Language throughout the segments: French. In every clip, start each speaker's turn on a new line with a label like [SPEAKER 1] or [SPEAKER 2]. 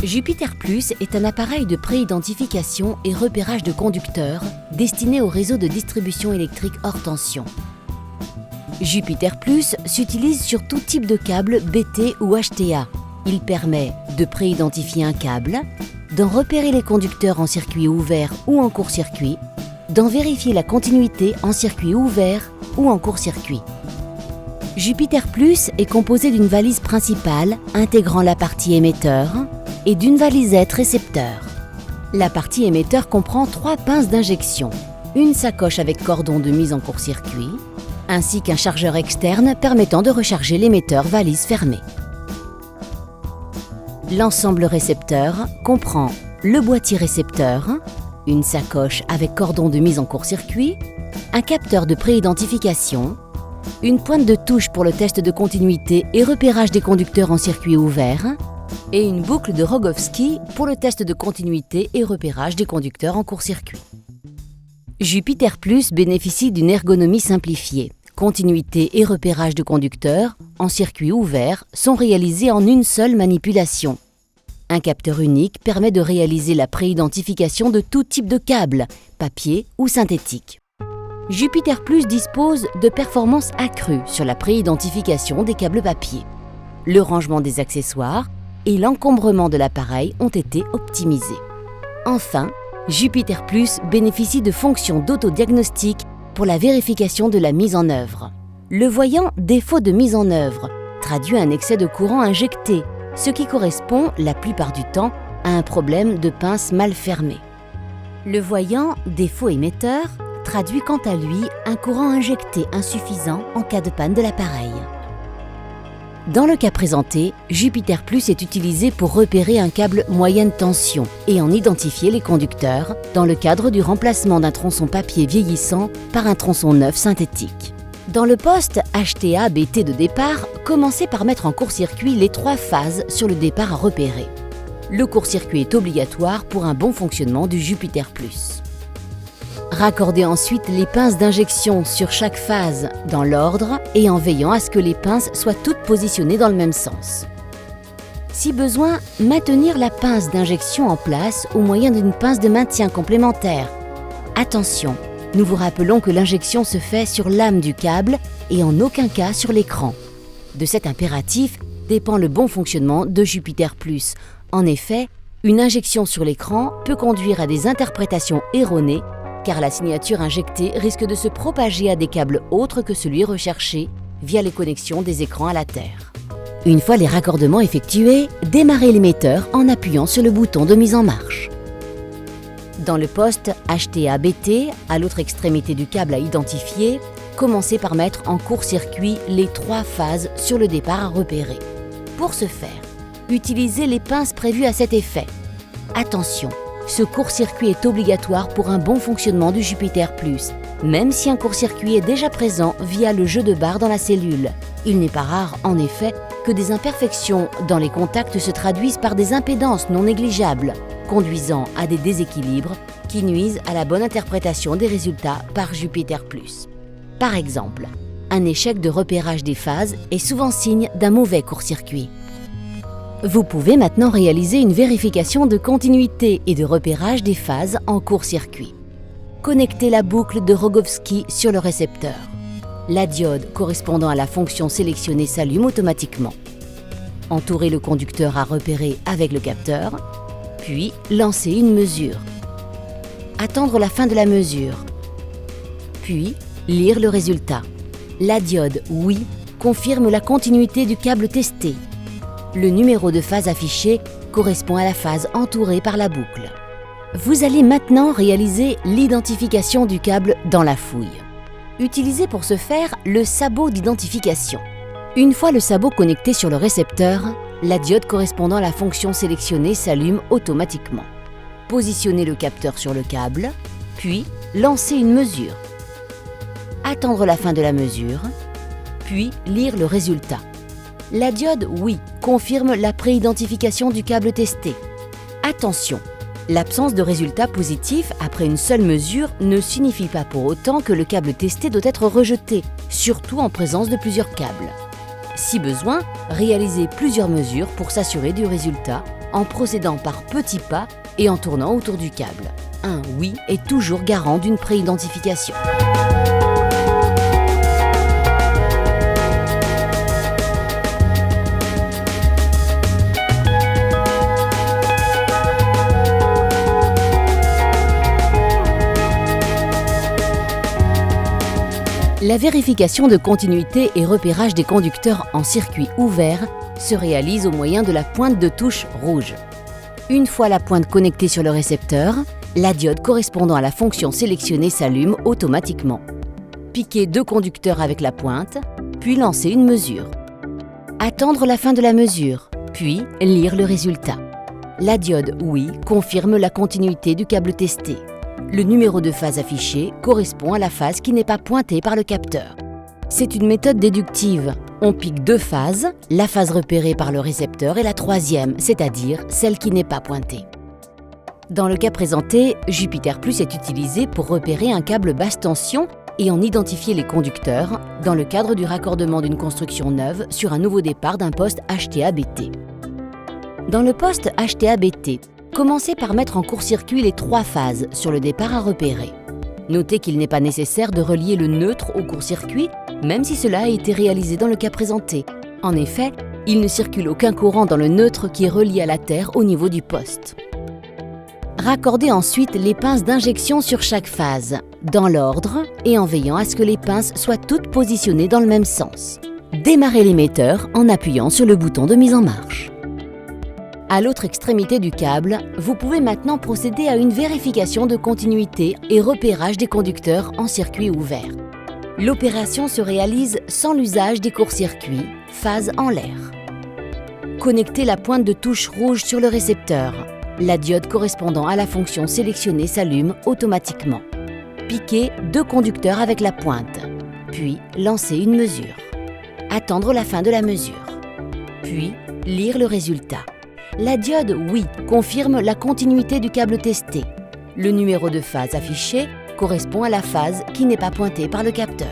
[SPEAKER 1] Jupiter Plus est un appareil de préidentification et repérage de conducteurs destiné au réseau de distribution électrique hors tension. Jupiter Plus s'utilise sur tout type de câble BT ou HTA. Il permet de préidentifier un câble, d'en repérer les conducteurs en circuit ouvert ou en court-circuit, d'en vérifier la continuité en circuit ouvert ou en court-circuit. Jupiter Plus est composé d'une valise principale intégrant la partie émetteur et d'une valisette récepteur. La partie émetteur comprend 3 pinces d'injection, une sacoche avec cordon de mise en court-circuit, ainsi qu'un chargeur externe permettant de recharger l'émetteur valise fermée. L'ensemble récepteur comprend le boîtier récepteur, une sacoche avec cordon de mise en court-circuit, un capteur de préidentification, une pointe de touche pour le test de continuité et repérage des conducteurs en circuit ouvert, et une boucle de Rogowski pour le test de continuité et repérage des conducteurs en court-circuit. Jupiter Plus bénéficie d'une ergonomie simplifiée. Continuité et repérage de conducteurs en circuit ouvert sont réalisés en une seule manipulation. Un capteur unique permet de réaliser la préidentification de tout type de câble, papier ou synthétique. Jupiter Plus dispose de performances accrues sur la préidentification des câbles papier. Le rangement des accessoires et l'encombrement de l'appareil ont été optimisés. Enfin, Jupiter Plus bénéficie de fonctions d'autodiagnostic pour la vérification de la mise en œuvre. Le voyant défaut de mise en œuvre traduit un excès de courant injecté, ce qui correspond la plupart du temps à un problème de pince mal fermée. Le voyant défaut émetteur traduit quant à lui un courant injecté insuffisant en cas de panne de l'appareil. Dans le cas présenté, Jupiter Plus est utilisé pour repérer un câble moyenne tension et en identifier les conducteurs dans le cadre du remplacement d'un tronçon papier vieillissant par un tronçon neuf synthétique. Dans le poste HTA-BT de départ, commencez par mettre en court-circuit les 3 phases sur le départ à repérer. Le court-circuit est obligatoire pour un bon fonctionnement du Jupiter Plus. Raccordez ensuite les pinces d'injection sur chaque phase dans l'ordre et en veillant à ce que les pinces soient toutes positionnées dans le même sens. Si besoin, maintenir la pince d'injection en place au moyen d'une pince de maintien complémentaire. Attention, nous vous rappelons que l'injection se fait sur l'âme du câble et en aucun cas sur l'écran. De cet impératif dépend le bon fonctionnement de Jupiter Plus. En effet, une injection sur l'écran peut conduire à des interprétations erronées car la signature injectée risque de se propager à des câbles autres que celui recherché via les connexions des écrans à la Terre. Une fois les raccordements effectués, démarrez l'émetteur en appuyant sur le bouton de mise en marche. Dans le poste HTA-BT, à l'autre extrémité du câble à identifier, commencez par mettre en court-circuit les 3 phases sur le départ à repérer. Pour ce faire, utilisez les pinces prévues à cet effet. Attention, ce court-circuit est obligatoire pour un bon fonctionnement du Jupiter Plus, même si un court-circuit est déjà présent via le jeu de barres dans la cellule. Il n'est pas rare, en effet, que des imperfections dans les contacts se traduisent par des impédances non négligeables, conduisant à des déséquilibres qui nuisent à la bonne interprétation des résultats par Jupiter Plus. Par exemple, un échec de repérage des phases est souvent signe d'un mauvais court-circuit. Vous pouvez maintenant réaliser une vérification de continuité et de repérage des phases en court-circuit. Connectez la boucle de Rogowski sur le récepteur. La diode correspondant à la fonction sélectionnée s'allume automatiquement. Entourez le conducteur à repérer avec le capteur, puis lancez une mesure. Attendre la fin de la mesure, puis lire le résultat. La diode « Oui » confirme la continuité du câble testé. Le numéro de phase affiché correspond à la phase entourée par la boucle. Vous allez maintenant réaliser l'identification du câble dans la fouille. Utilisez pour ce faire le sabot d'identification. Une fois le sabot connecté sur le récepteur, la diode correspondant à la fonction sélectionnée s'allume automatiquement. Positionnez le capteur sur le câble, puis lancez une mesure. Attendre la fin de la mesure, puis lire le résultat. La diode « Oui » confirme la préidentification du câble testé. Attention, l'absence de résultat positif après une seule mesure ne signifie pas pour autant que le câble testé doit être rejeté, surtout en présence de plusieurs câbles. Si besoin, réalisez plusieurs mesures pour s'assurer du résultat en procédant par petits pas et en tournant autour du câble. Un oui est toujours garant d'une préidentification. La vérification de continuité et repérage des conducteurs en circuit ouvert se réalise au moyen de la pointe de touche rouge. Une fois la pointe connectée sur le récepteur, la diode correspondant à la fonction sélectionnée s'allume automatiquement. Piquez 2 conducteurs avec la pointe, puis lancez une mesure. Attendre la fin de la mesure, puis lire le résultat. La diode oui confirme la continuité du câble testé. Le numéro de phase affiché correspond à la phase qui n'est pas pointée par le capteur. C'est une méthode déductive. On pique 2 phases, la phase repérée par le récepteur et la troisième, c'est-à-dire celle qui n'est pas pointée. Dans le cas présenté, Jupiter Plus est utilisé pour repérer un câble basse tension et en identifier les conducteurs dans le cadre du raccordement d'une construction neuve sur un nouveau départ d'un poste HTA-BT. Dans le poste HTA-BT, commencez par mettre en court-circuit les 3 phases sur le départ à repérer. Notez qu'il n'est pas nécessaire de relier le neutre au court-circuit, même si cela a été réalisé dans le cas présenté. En effet, il ne circule aucun courant dans le neutre qui est relié à la Terre au niveau du poste. Raccordez ensuite les pinces d'injection sur chaque phase, dans l'ordre et en veillant à ce que les pinces soient toutes positionnées dans le même sens. Démarrez l'émetteur en appuyant sur le bouton de mise en marche. À l'autre extrémité du câble, vous pouvez maintenant procéder à une vérification de continuité et repérage des conducteurs en circuit ouvert. L'opération se réalise sans l'usage des courts-circuits, phase en l'air. Connectez la pointe de touche rouge sur le récepteur. La diode correspondant à la fonction sélectionnée s'allume automatiquement. Piquez 2 conducteurs avec la pointe, puis lancez une mesure. Attendre la fin de la mesure, puis lire le résultat. La diode oui confirme la continuité du câble testé. Le numéro de phase affiché correspond à la phase qui n'est pas pointée par le capteur.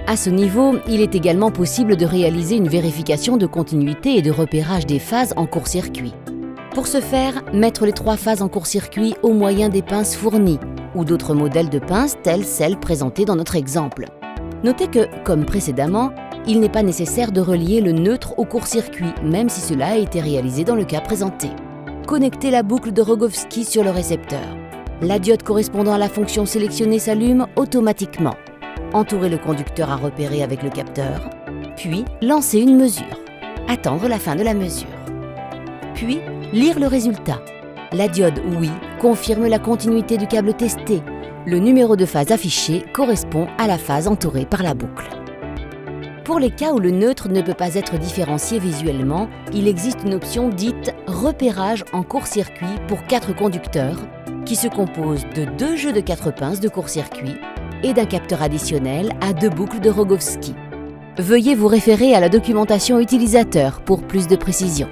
[SPEAKER 1] À ce niveau, il est également possible de réaliser une vérification de continuité et de repérage des phases en court-circuit. Pour ce faire, mettre les 3 phases en court-circuit au moyen des pinces fournies ou d'autres modèles de pinces telles celles présentées dans notre exemple. Notez que, comme précédemment, il n'est pas nécessaire de relier le neutre au court-circuit, même si cela a été réalisé dans le cas présenté. Connectez la boucle de Rogowski sur le récepteur. La diode correspondant à la fonction sélectionnée s'allume automatiquement. Entourez le conducteur à repérer avec le capteur, puis lancez une mesure. Attendre la fin de la mesure. Puis, lire le résultat. La diode oui confirme la continuité du câble testé. Le numéro de phase affiché correspond à la phase entourée par la boucle. Pour les cas où le neutre ne peut pas être différencié visuellement, il existe une option dite « repérage en court-circuit » pour 4 conducteurs, qui se compose de 2 jeux de 4 pinces de court-circuit et d'un capteur additionnel à 2 boucles de Rogowski. Veuillez vous référer à la documentation utilisateur pour plus de précision.